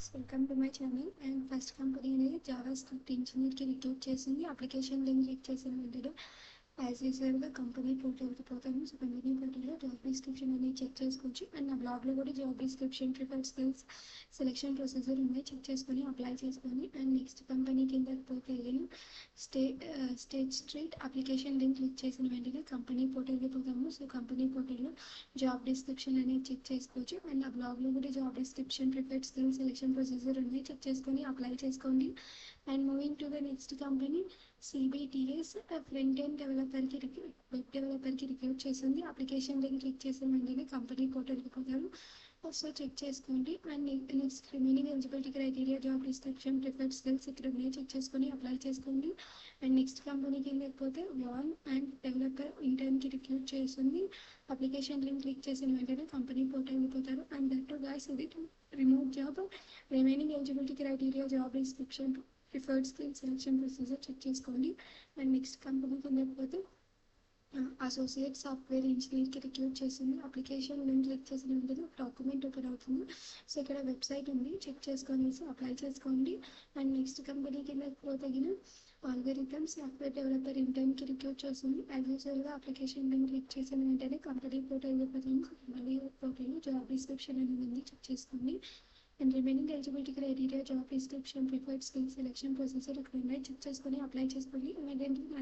Welcome to my channel. And first company అనేది Java script ఇంజనీర్కి recruit చేసింది. Application link click చేసిన వెంటనే as యూజువల్గా కంపెనీ పోర్టల్కి పోతాము. సో కంపెనీ పోర్టల్లో జాబ్ డిస్క్రిప్షన్ అనేది చెక్ చేసుకోవచ్చు. అండ్ నా బ్లాగ్లో కూడా job description, preferred skills, selection procedure ఉన్నాయి. చెక్ చేసుకొని అప్లై చేసుకొని అండ్ నెక్స్ట్ కంపెనీ కింద పోతే state street application link click చేసిన వెంటనే కంపెనీ పోర్టల్కి పోతాము. సో కంపెనీ పోర్టల్లో జాబ్ డిస్క్రిప్షన్ అనేది చెక్ చేసుకోవచ్చు. అండ్ ఆ బ్లాగ్లో కూడా job description, preferred skills, selection procedure ఉన్నాయి. చెక్ చేసుకొని అప్లై చేసుకోండి. And moving to the next company CBTS front end డెవలపర్కి వెబ్ డెవలపర్కి రిక్రూట్ చేసింది. అప్లికేషన్ లింక్ క్లిక్ చేసిన వెంటనే కంపెనీ పోర్టల్కి పోతారు. సో చెక్ చేసుకోండి. And next remaining eligibility criteria, job description, preferred skills ఇక్కడ ఉన్నాయి. చెక్ చేసుకొని అప్లై చేసుకోండి. అండ్ నెక్స్ట్ కంపెనీకి వెళ్ళకపోతే వాన్ అండ్ డెవలపర్ ఇంటర్న్కి రిక్రూట్ చేస్తుంది. అప్లికేషన్ లింక్ క్లిక్ చేసిన వెంటనే కంపెనీ పోర్టల్కి పోతారు. అండ్ దట్ టు గైస్ ఇది remote job. Remaining eligibility criteria, job description, preferred skills, selection procedure check చేసుకోండి. అండ్ నెక్స్ట్ కంపెనీకి వెళ్ళకపోతే అసోసియేట్ సాఫ్ట్వేర్ ఇంజనీర్కి రిక్రూట్ చేసింది. అప్లికేషన్ లింక్ క్లిక్ చేసిన వెంటనే డాక్యుమెంట్ ఓపెన్ అవుతుంది. సో ఇక్కడ వెబ్సైట్ ఉంది, చెక్ చేసుకొనేసి అప్లై చేసుకోండి. అండ్ నెక్స్ట్ కంపెనీ కింద తగిన ఆల్గరిథమ్ సాఫ్ట్వేర్ డెవలపర్ ఇంటర్న్కి రిక్రూట్ చేస్తుంది. యాజ్ యూజువల్గా అప్లికేషన్ లింక్ క్లిక్ చేసిన వెంటనే కంపెనీ పోర్టల్ పోతుంది. కంపెనీ పోర్టల్లో జాబ్ డిస్క్రిప్షన్ అనేది ఉంది, చెక్ చేసుకోండి. And remaining eligibility criteria, job description, preferred skills, selection procedure ఇక్కడ ఉన్నాయి. చెక్ చేసుకొని అప్లై చేసుకోండి. ఏంటంటే నా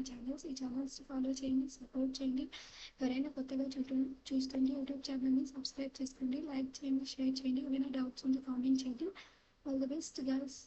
ఈ ఛానల్స్ ఫాలో చేయండి, సపోర్ట్ చేయండి. ఎవరైనా కొత్తగా చూస్తుంటే యూట్యూబ్ ఛానల్ని సబ్స్క్రైబ్ చేసుకోండి, లైక్ చేయండి, షేర్ చేయండి. ఏమైనా డౌట్స్ ఉంటే కామెంట్ చేయండి. All the best girls.